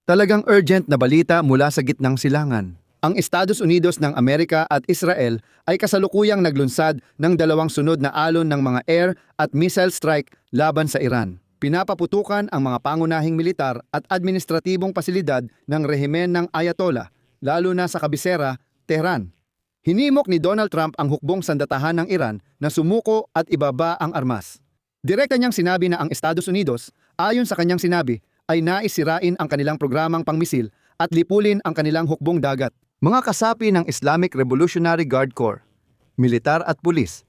Talagang urgent na balita mula sa gitnang silangan. Ang Estados Unidos ng Amerika at Israel ay kasalukuyang naglunsad ng dalawang sunod na alon ng mga air at missile strike laban sa Iran. Pinapaputukan ang mga pangunahing militar at administratibong pasilidad ng rehimen ng Ayatollah, lalo na sa kabisera, Tehran. Hinimok ni Donald Trump ang hukbong sandatahan ng Iran na sumuko at ibaba ang armas. Direkta niyang sinabi na ang Estados Unidos, ayon sa kanyang sinabi, ay nais sirain ang kanilang programang pangmisil at lipulin ang kanilang hukbong dagat. Mga kasapi ng Islamic Revolutionary Guard Corps, militar at pulis,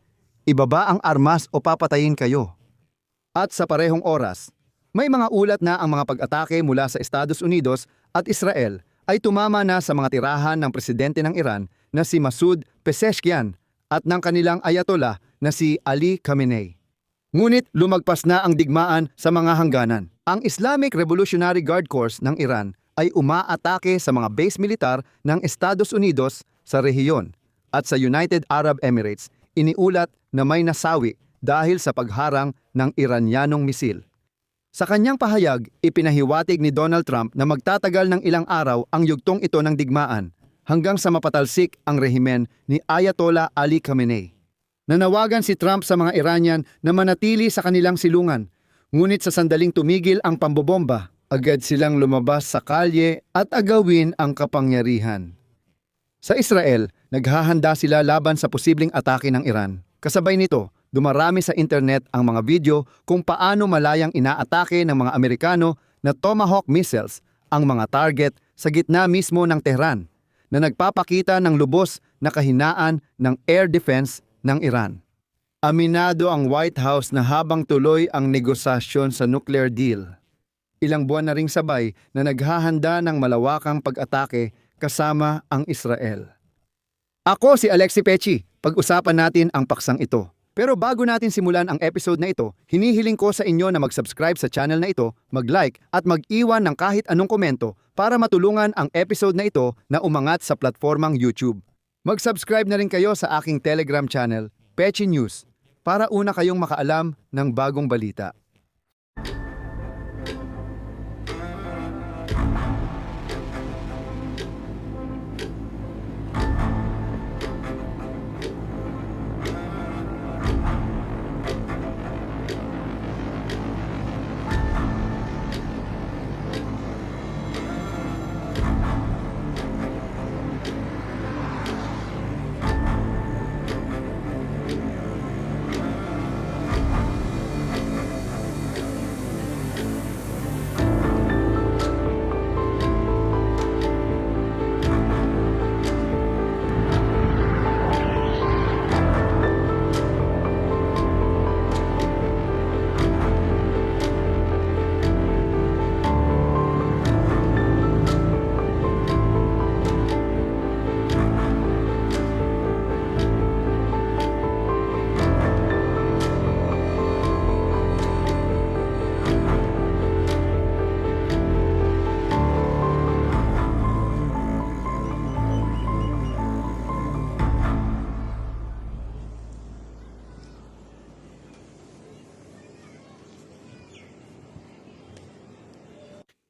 ibaba ang armas o papatayin kayo. At sa parehong oras, may mga ulat na ang mga pag-atake mula sa Estados Unidos at Israel ay tumama na sa mga tirahan ng presidente ng Iran na si Masoud Pezeshkian at ng kanilang ayatollah na si Ali Khamenei. Ngunit lumagpas na ang digmaan sa mga hangganan. Ang Islamic Revolutionary Guard Corps ng Iran ay umaatake sa mga base militar ng Estados Unidos sa rehiyon at sa United Arab Emirates iniulat na may nasawi dahil sa pagharang ng Iranyanong misil. Sa kanyang pahayag, ipinahiwatig ni Donald Trump na magtatagal ng ilang araw ang yugtong ito ng digmaan hanggang sa mapatalsik ang rehimen ni Ayatollah Ali Khamenei. Nanawagan si Trump sa mga Iranian na manatili sa kanilang silungan, ngunit sa sandaling tumigil ang pambobomba, agad silang lumabas sa kalye at agawin ang kapangyarihan. Sa Israel, naghahanda sila laban sa posibleng atake ng Iran. Kasabay nito, dumarami sa internet ang mga video kung paano malayang inaatake ng mga Amerikano na Tomahawk missiles ang mga target sa gitna mismo ng Tehran, na nagpapakita ng lubos na kahinaan ng air defense ng Iran. Aminado ang White House na habang tuloy ang negosasyon sa nuclear deal, ilang buwan na ring sabay na naghahanda ng malawakang pag-atake kasama ang Israel. Ako si Alexi Pechi, pag-usapan natin ang paksang ito. Pero bago natin simulan ang episode na ito, hinihiling ko sa inyo na mag-subscribe sa channel na ito, mag-like at mag-iwan ng kahit anong komento para matulungan ang episode na ito na umangat sa platformang YouTube. Mag-subscribe na rin kayo sa aking Telegram channel, Pechi News, para una kayong makaalam ng bagong balita.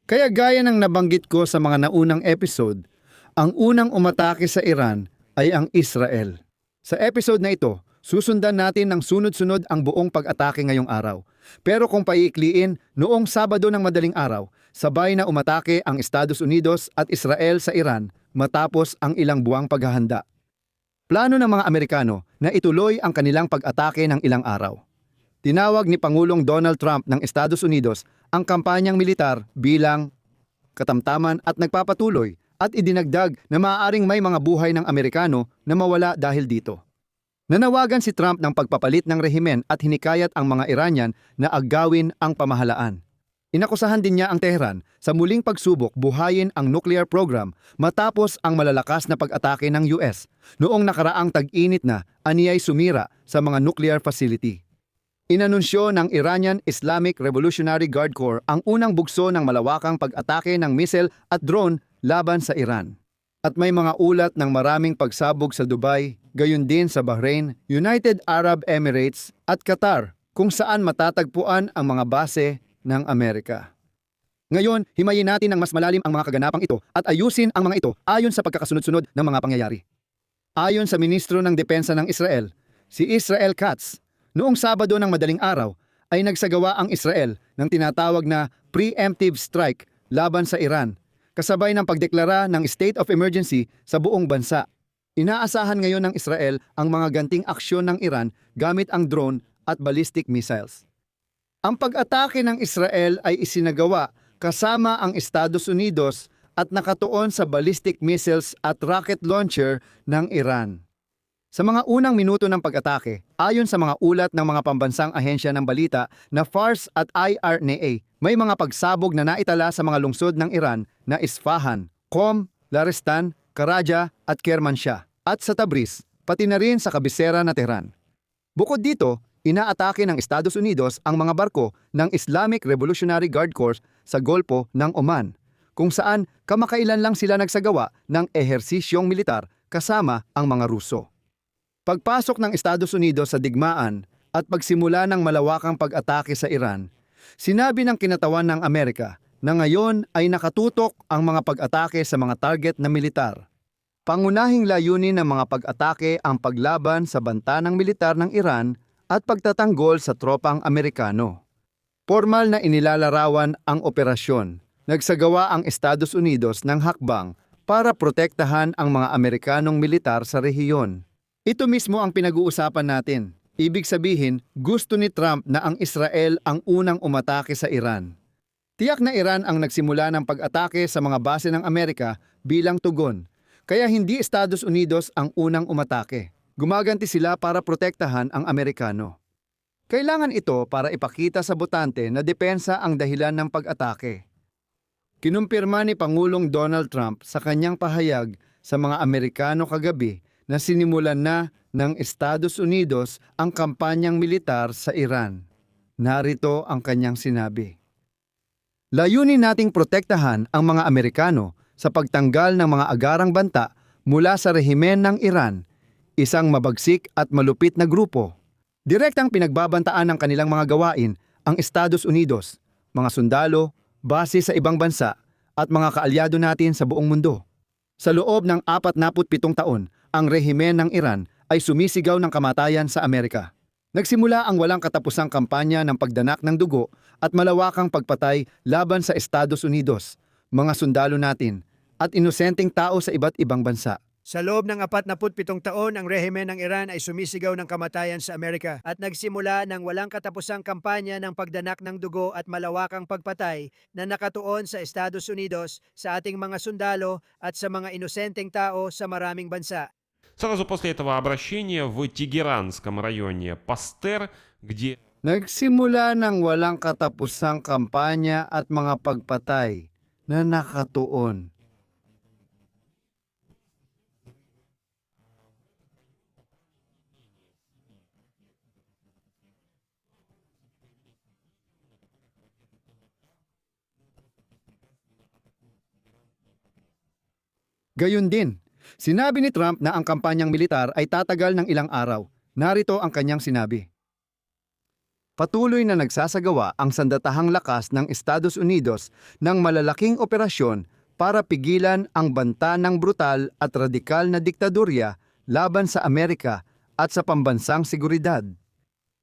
Kaya gaya ng nabanggit ko sa mga naunang episode, ang unang umatake sa Iran ay ang Israel. Sa episode na ito, susundan natin ng sunod-sunod ang buong pag-atake ngayong araw. Pero kung paiikliin, noong Sabado ng madaling araw, sabay na umatake ang Estados Unidos at Israel sa Iran matapos ang ilang buwang paghahanda. Plano ng mga Amerikano na ituloy ang kanilang pag-atake ng ilang araw. Tinawag ni Pangulong Donald Trump ng Estados Unidos ang kampanyang militar bilang katamtaman at nagpapatuloy at idinagdag na maaaring may mga buhay ng Amerikano na mawala dahil dito. Nanawagan si Trump ng pagpapalit ng rehimen at hinikayat ang mga Iranian na agawin ang pamahalaan. Inakusahan din niya ang Tehran sa muling pagsubok buhayin ang nuclear program matapos ang malalakas na pag-atake ng US noong nakaraang tag-init na aniyay sumira sa mga nuclear facility. Inanunsyo ng Iranian Islamic Revolutionary Guard Corps ang unang bugso ng malawakang pag-atake ng missile at drone laban sa Iran. At may mga ulat ng maraming pagsabog sa Dubai, gayon din sa Bahrain, United Arab Emirates at Qatar, kung saan matatagpuan ang mga base ng Amerika. Ngayon, himayin natin ng mas malalim ang mga kaganapang ito at ayusin ang mga ito ayon sa pagkakasunod-sunod ng mga pangyayari. Ayon sa Ministro ng Depensa ng Israel, si Israel Katz, noong Sabado ng madaling araw ay nagsagawa ang Israel ng tinatawag na preemptive strike laban sa Iran, kasabay ng pagdeklara ng state of emergency sa buong bansa. Inaasahan ngayon ng Israel ang mga ganting aksyon ng Iran gamit ang drone at ballistic missiles. Ang pag-atake ng Israel ay isinagawa kasama ang Estados Unidos at nakatuon sa ballistic missiles at rocket launcher ng Iran. Sa mga unang minuto ng pag-atake, ayon sa mga ulat ng mga pambansang ahensya ng balita na Fars at IRNA, may mga pagsabog na naitala sa mga lungsod ng Iran na Isfahan, Qom, Laristan, Karaja at Kermanshah, at sa Tabriz, pati na rin sa kabisera na Tehran. Bukod dito, inaatake ng Estados Unidos ang mga barko ng Islamic Revolutionary Guard Corps sa Golpo ng Oman, kung saan kamakailan lang sila nagsagawa ng ehersisyong militar kasama ang mga Ruso. Pagpasok ng Estados Unidos sa digmaan at pagsimula ng malawakang pag-atake sa Iran, sinabi ng kinatawan ng Amerika na ngayon ay nakatutok ang mga pag-atake sa mga target na militar. Pangunahing layunin ng mga pag-atake ang paglaban sa banta ng militar ng Iran at pagtatanggol sa tropang Amerikano. Formal na inilalarawan ang operasyon. Nagsagawa ang Estados Unidos ng hakbang para protektahan ang mga Amerikanong militar sa rehiyon. Ito mismo ang pinag-uusapan natin. Ibig sabihin, gusto ni Trump na ang Israel ang unang umatake sa Iran. Tiyak na Iran ang nagsimula ng pag-atake sa mga base ng Amerika bilang tugon, kaya hindi Estados Unidos ang unang umatake. Gumaganti sila para protektahan ang Amerikano. Kailangan ito para ipakita sa botante na depensa ang dahilan ng pag-atake. Kinumpirma ni Pangulong Donald Trump sa kanyang pahayag sa mga Amerikano kagabi na sinimulan na ng Estados Unidos ang kampanyang militar sa Iran. Narito ang kanyang sinabi. Layunin nating protektahan ang mga Amerikano sa pagtanggal ng mga agarang banta mula sa rehimen ng Iran, isang mabagsik at malupit na grupo. Direktang pinagbabantaan ng kanilang mga gawain ang Estados Unidos, mga sundalo, base sa ibang bansa at mga kaalyado natin sa buong mundo. Sa loob ng 47 taon, ang rehimen ng Iran ay sumisigaw ng kamatayan sa Amerika. Nagsimula ang walang katapusang kampanya ng pagdanak ng dugo at malawakang pagpatay laban sa Estados Unidos, mga sundalo natin, at inosenteng tao sa iba't ibang bansa. Sa loob ng 47 taon, ang rehimen ng Iran ay sumisigaw ng kamatayan sa Amerika at nagsimula ng walang katapusang kampanya ng pagdanak ng dugo at malawakang pagpatay na nakatuon sa Estados Unidos, sa ating mga sundalo at sa mga inosenteng tao sa maraming bansa. Сразу после этого обращения в Тегеранском районе Пастер, где Nagsimula ng walang katapusang kampanya at mga pagpatay na nakatuon. Gayun din, sinabi ni Trump na ang kampanyang militar ay tatagal ng ilang araw. Narito ang kanyang sinabi. Patuloy na nagsasagawa ang sandatahang lakas ng Estados Unidos ng malalaking operasyon para pigilan ang banta ng brutal at radikal na diktadurya laban sa Amerika at sa pambansang seguridad.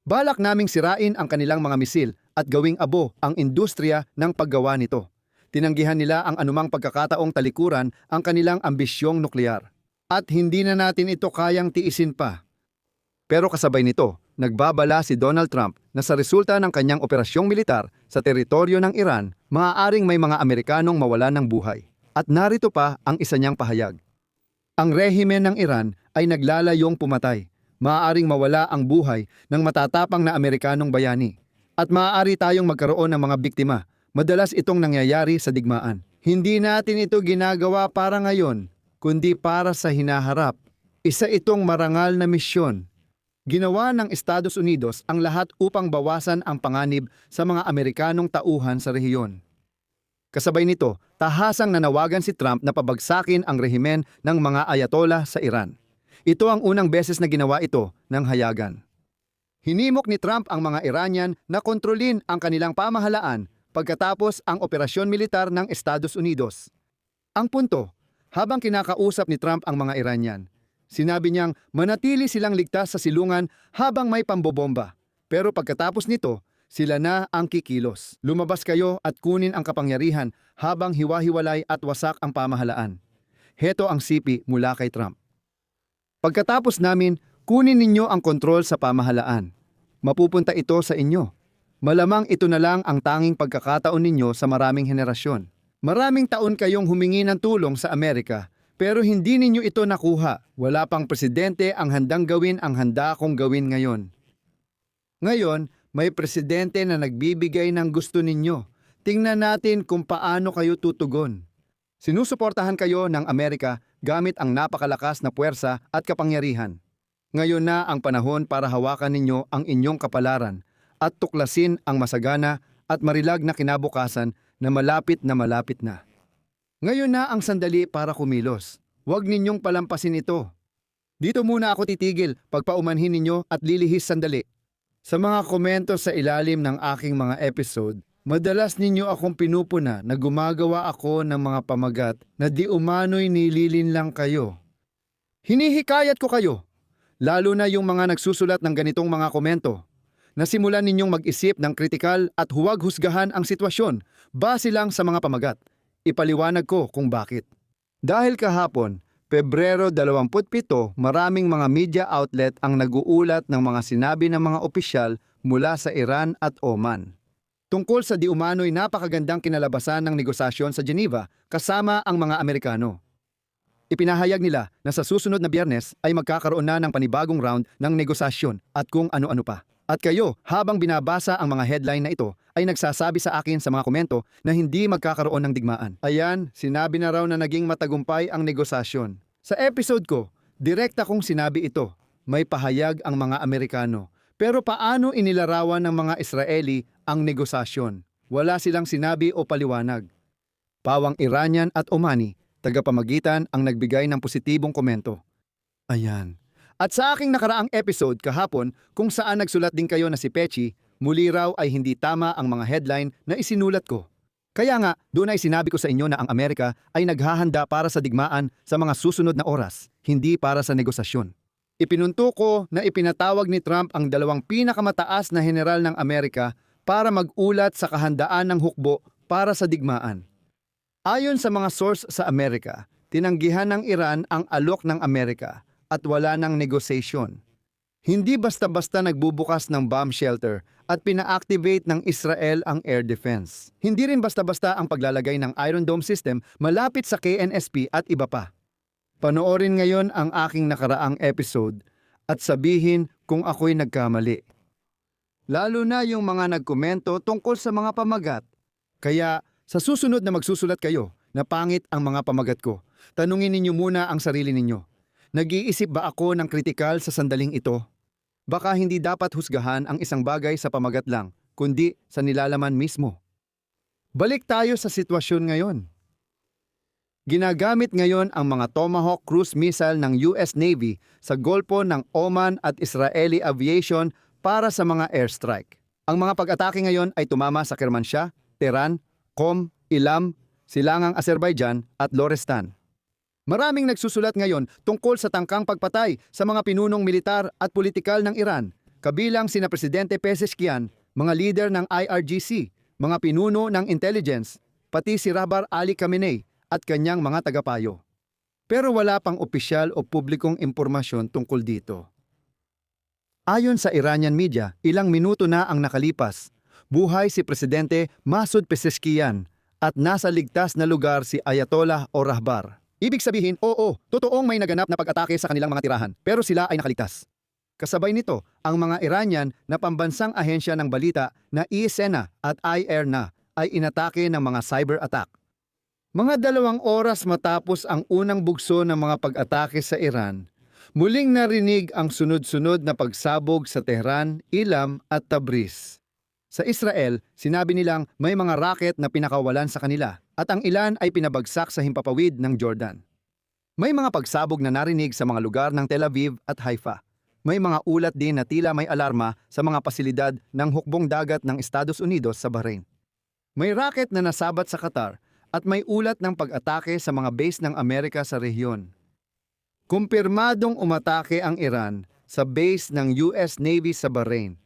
Balak naming sirain ang kanilang mga misil at gawing abo ang industriya ng paggawa nito. Tinanggihan nila ang anumang pagkakataong talikuran ang kanilang ambisyong nuklear. At hindi na natin ito kayang tiisin pa. Pero kasabay nito, nagbabala si Donald Trump na sa resulta ng kanyang operasyong militar sa teritoryo ng Iran, maaaring may mga Amerikanong mawalan ng buhay. At narito pa ang isa niyang pahayag. Ang rehimen ng Iran ay naglalayong pumatay. Maaaring mawala ang buhay ng matatapang na Amerikanong bayani. At maaari tayong magkaroon ng mga biktima. Madalas itong nangyayari sa digmaan. Hindi natin ito ginagawa para ngayon, kundi para sa hinaharap. Isa itong marangal na misyon. Ginawa ng Estados Unidos ang lahat upang bawasan ang panganib sa mga Amerikanong tauhan sa rehiyon. Kasabay nito, tahasang nanawagan si Trump na pabagsakin ang rehimen ng mga ayatollah sa Iran. Ito ang unang beses na ginawa ito ng hayagan. Hinimok ni Trump ang mga Iranian na kontrolin ang kanilang pamahalaan pagkatapos ang operasyon militar ng Estados Unidos. Ang punto, habang kinakausap ni Trump ang mga Iranian, sinabi niyang manatili silang ligtas sa silungan habang may pambobomba. Pero pagkatapos nito, sila na ang kikilos. Lumabas kayo at kunin ang kapangyarihan habang hiwa-hiwalay at wasak ang pamahalaan. Heto ang sipi mula kay Trump. Pagkatapos namin, kunin ninyo ang kontrol sa pamahalaan. Mapupunta ito sa inyo. Malamang ito na lang ang tanging pagkakataon ninyo sa maraming henerasyon. Maraming taon kayong humingi ng tulong sa Amerika, pero hindi ninyo ito nakuha. Wala pang presidente ang handang gawin ang handa kong gawin ngayon. Ngayon, may presidente na nagbibigay ng gusto ninyo. Tingnan natin kung paano kayo tutugon. Sinusuportahan kayo ng Amerika gamit ang napakalakas na puwersa at kapangyarihan. Ngayon na ang panahon para hawakan ninyo ang inyong kapalaran at tuklasin ang masagana at marilag na kinabukasan na malapit na. Ngayon na ang sandali para kumilos. Huwag ninyong palampasin ito. Dito muna ako titigil, pagpaumanhin ninyo at lilihis sandali. Sa mga komento sa ilalim ng aking mga episode, madalas ninyo akong pinupuna na gumagawa ako ng mga pamagat na di umano'y nililin lang kayo. Hinihikayat ko kayo, lalo na yung mga nagsusulat ng ganitong mga komento, na simulan ninyong mag-isip ng kritikal at huwag husgahan ang sitwasyon base lang sa mga pamagat. Ipaliwanag ko kung bakit. Dahil kahapon, Pebrero 27, maraming mga media outlet ang nag-uulat ng mga sinabi ng mga opisyal mula sa Iran at Oman. Tungkol sa di umano'y napakagandang kinalabasan ng negosasyon sa Geneva kasama ang mga Amerikano. Ipinahayag nila na sa susunod na Biyernes ay magkakaroon na ng panibagong round ng negosasyon at kung ano-ano pa. At kayo, habang binabasa ang mga headline na ito, ay nagsasabi sa akin sa mga komento na hindi magkakaroon ng digmaan. Ayan, sinabi na raw na naging matagumpay ang negosasyon. Sa episode ko, direkta kong sinabi ito. May pahayag ang mga Amerikano. Pero paano inilarawan ng mga Israeli ang negosasyon? Wala silang sinabi o paliwanag. Pawang Iranian at Omani, tagapamagitan ang nagbigay ng positibong komento. Ayan. At sa aking nakaraang episode kahapon kung saan nagsulat din kayo na si Pechi, muli raw ay hindi tama ang mga headline na isinulat ko. Kaya nga, doon ay sinabi ko sa inyo na ang Amerika ay naghahanda para sa digmaan sa mga susunod na oras, hindi para sa negosasyon. Ipinunto ko na ipinatawag ni Trump ang dalawang pinakamataas na heneral ng Amerika para mag-ulat sa kahandaan ng hukbo para sa digmaan. Ayon sa mga source sa Amerika, tinanggihan ng Iran ang alok ng Amerika at wala ng negosyasyon. Hindi basta-basta nagbubukas ng bomb shelter at pina-activate ng Israel ang air defense. Hindi rin basta-basta ang paglalagay ng Iron Dome system malapit sa KNSP at iba pa. Panoorin ngayon ang aking nakaraang episode at sabihin kung ako'y nagkamali. Lalo na yung mga nagkomento tungkol sa mga pamagat. Kaya sa susunod na magsusulat kayo na pangit ang mga pamagat ko, tanungin ninyo muna ang sarili ninyo. Nag-iisip ba ako ng kritikal sa sandaling ito? Baka hindi dapat husgahan ang isang bagay sa pamagat lang, kundi sa nilalaman mismo. Balik tayo sa sitwasyon ngayon. Ginagamit ngayon ang mga Tomahawk cruise missile ng US Navy sa Golpo ng Oman at Israeli Aviation para sa mga airstrike. Ang mga pag-atake ngayon ay tumama sa Kermanshah, Tehran, Qom, Ilam, Silangang Azerbaijan at Lorestan. Maraming nagsusulat ngayon tungkol sa tangkang pagpatay sa mga pinunong militar at politikal ng Iran, kabilang sina Presidente Pezeshkian, mga lider ng IRGC, mga pinuno ng intelligence, pati si Rahbar Ali Khamenei at kanyang mga tagapayo. Pero wala pang opisyal o publikong impormasyon tungkol dito. Ayon sa Iranian media, ilang minuto na ang nakalipas. Buhay si Presidente Masoud Pezeshkian at nasa ligtas na lugar si Ayatollah o Rahbar. Ibig sabihin, oo, totoong may naganap na pag-atake sa kanilang mga tirahan, pero sila ay nakaligtas. Kasabay nito, ang mga Iranian na pambansang ahensya ng balita na ISNA at IRNA ay inatake ng mga cyber attack. Mga 2 oras matapos ang unang bugso ng mga pag-atake sa Iran, muling narinig ang sunod-sunod na pagsabog sa Tehran, Ilam at Tabriz. Sa Israel, sinabi nilang may mga rocket na pinakawalan sa kanila at ang ilan ay pinabagsak sa himpapawid ng Jordan. May mga pagsabog na narinig sa mga lugar ng Tel Aviv at Haifa. May mga ulat din na tila may alarma sa mga pasilidad ng hukbong dagat ng Estados Unidos sa Bahrain. May racket na nasabat sa Qatar at may ulat ng pag-atake sa mga base ng Amerika sa rehiyon. Kumpirmadong umatake ang Iran sa base ng US Navy sa Bahrain.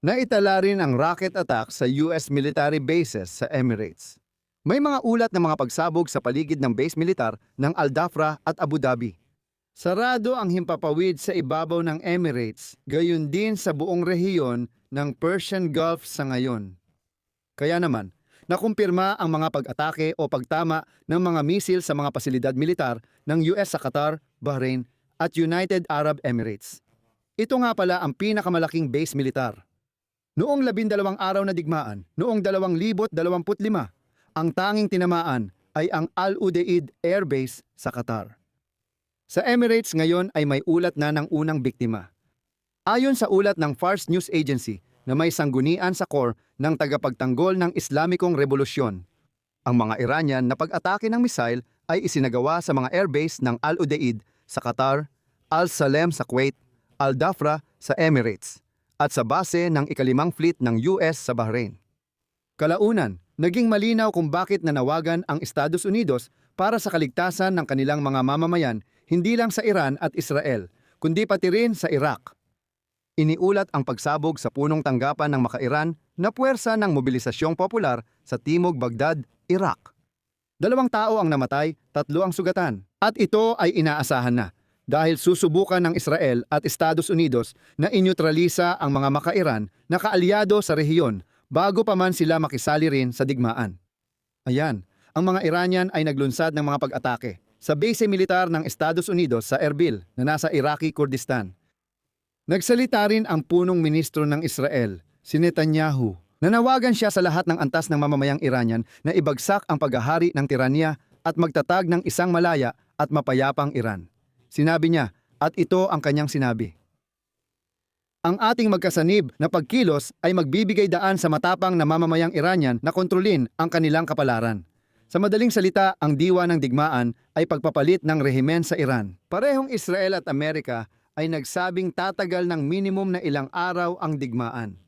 Naitala rin ang rocket attack sa US military bases sa Emirates. May mga ulat ng mga pagsabog sa paligid ng base militar ng Al Dhafra at Abu Dhabi. Sarado ang himpapawid sa ibabaw ng Emirates, gayon din sa buong rehiyon ng Persian Gulf sa ngayon. Kaya naman, nakumpirma ang mga pag-atake o pagtama ng mga misil sa mga pasilidad militar ng US sa Qatar, Bahrain at United Arab Emirates. Ito nga pala ang pinakamalaking base militar. Noong 12 araw na digmaan, noong 2025, ang tanging tinamaan ay ang Al Udeid Air Base sa Qatar. Sa Emirates ngayon ay may ulat na ng unang biktima. Ayon sa ulat ng Fars News Agency na may sanggunian sa core ng tagapagtanggol ng Islamikong Revolusyon, ang mga Iranian na pag-atake ng missile ay isinagawa sa mga airbase ng Al Udeid sa Qatar, Al Salem sa Kuwait, Al Dhafra sa Emirates, at sa base ng ikalimang fleet ng US sa Bahrain. Kalaunan, naging malinaw kung bakit nanawagan ang Estados Unidos para sa kaligtasan ng kanilang mga mamamayan hindi lang sa Iran at Israel, kundi pati rin sa Iraq. Iniulat ang pagsabog sa punong tanggapan ng Maka-Iran na puwersa ng mobilisasyong popular sa Timog Baghdad, Iraq. 2 tao ang namatay, 3 ang sugatan, at ito ay inaasahan na dahil susubukan ng Israel at Estados Unidos na inyutralisa ang mga Maka-Iran na kaalyado sa rehiyon bago pa man sila makisali rin sa digmaan. Ayan, ang mga Iranian ay naglunsad ng mga pag-atake sa base militar ng Estados Unidos sa Erbil na nasa Iraqi Kurdistan. Nagsalita rin ang punong ministro ng Israel, si Netanyahu. Nanawagan siya sa lahat ng antas ng mamamayang Iranian na ibagsak ang paghahari ng tiranya at magtatag ng isang malaya at mapayapang Iran. Sinabi niya, at ito ang kanyang sinabi. Ang ating magkasanib na pagkilos ay magbibigay daan sa matapang na mamamayang Iranian na kontrolin ang kanilang kapalaran. Sa madaling salita, ang diwa ng digmaan ay pagpapalit ng rehimen sa Iran. Parehong Israel at Amerika ay nagsabing tatagal ng minimum na ilang araw ang digmaan.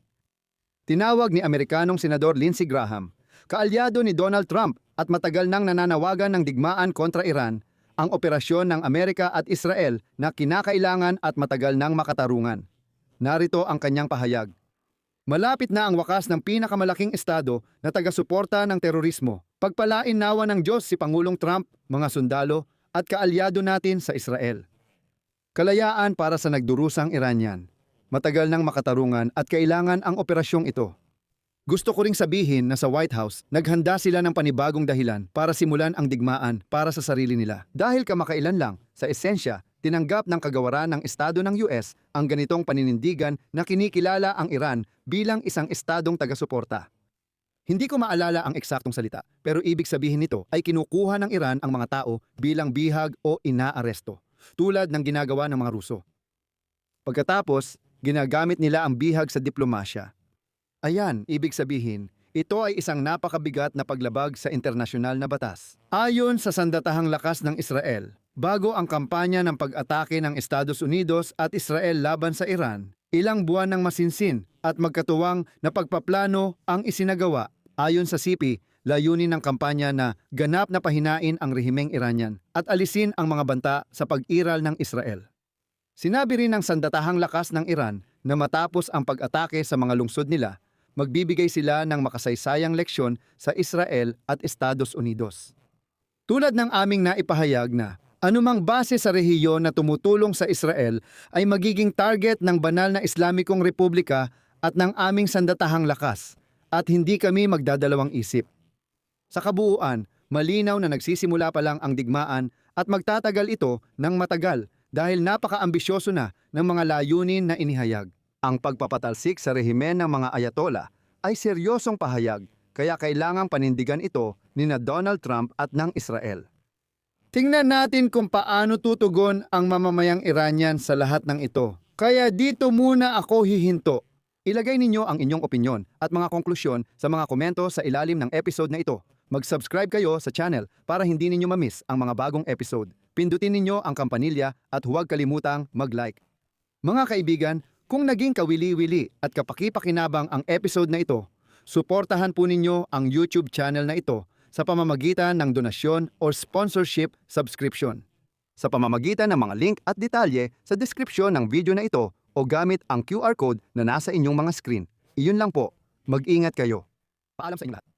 Tinawag ni Amerikanong Senador Lindsey Graham, kaalyado ni Donald Trump at matagal nang nananawagan ng digmaan kontra Iran, ang operasyon ng Amerika at Israel na kinakailangan at matagal nang makatarungan. Narito ang kanyang pahayag. Malapit na ang wakas ng pinakamalaking estado na taga-suporta ng terorismo. Pagpalain nawa ng Diyos si Pangulong Trump, mga sundalo at kaalyado natin sa Israel. Kalayaan para sa nagdurusang Iranian. Matagal nang makatarungan at kailangan ang operasyong ito. Gusto ko ring sabihin na sa White House, naghanda sila ng panibagong dahilan para simulan ang digmaan para sa sarili nila. Dahil kamakailan lang, sa esensya, tinanggap ng kagawaran ng Estado ng US ang ganitong paninindigan na kinikilala ang Iran bilang isang estadong taga-suporta. Hindi ko maalala ang eksaktong salita, pero ibig sabihin nito ay kinukuha ng Iran ang mga tao bilang bihag o inaaresto, tulad ng ginagawa ng mga Ruso. Pagkatapos, ginagamit nila ang bihag sa diplomasya. Ayan, ibig sabihin, ito ay isang napakabigat na paglabag sa internasyonal na batas. Ayon sa sandatahang lakas ng Israel, bago ang kampanya ng pag-atake ng Estados Unidos at Israel laban sa Iran, ilang buwan ng masinsin at magkatuwang na pagpaplano ang isinagawa. Ayon sa CP, layunin ng kampanya na ganap na pahinain ang rehimeng Iranian at alisin ang mga banta sa pag-iral ng Israel. Sinabi rin ng sandatahang lakas ng Iran na matapos ang pag-atake sa mga lungsod nila, magbibigay sila ng makasaysayang leksyon sa Israel at Estados Unidos. Tulad ng aming naipahayag na anumang base sa rehiyon na tumutulong sa Israel ay magiging target ng banal na Islamikong Republika at ng aming sandatahang lakas at hindi kami magdadalawang isip. Sa kabuuan, malinaw na nagsisimula pa lang ang digmaan at magtatagal ito ng matagal dahil napaka-ambisyoso na ng mga layunin na inihayag. Ang pagpapatalsik sa rehimen ng mga ayatola ay seryosong pahayag kaya kailangang panindigan ito ni na Donald Trump at ng Israel. Tingnan natin kung paano tutugon ang mamamayang Iranian sa lahat ng ito. Kaya dito muna ako hihinto. Ilagay ninyo ang inyong opinyon at mga konklusyon sa mga komento sa ilalim ng episode na ito. Mag-subscribe kayo sa channel para hindi ninyo ma-miss ang mga bagong episode. Pindutin ninyo ang kampanilya at huwag kalimutang mag-like. Mga kaibigan, kung naging kawili-wili at kapaki-pakinabang ang episode na ito, Suportahan po ninyo ang YouTube channel na ito sa pamamagitan ng donasyon o sponsorship subscription. Sa pamamagitan ng mga link at detalye sa deskripsyon ng video na ito o gamit ang QR code na nasa inyong mga screen. Iyon lang po. Mag-ingat kayo. Paalam sa inyo lahat.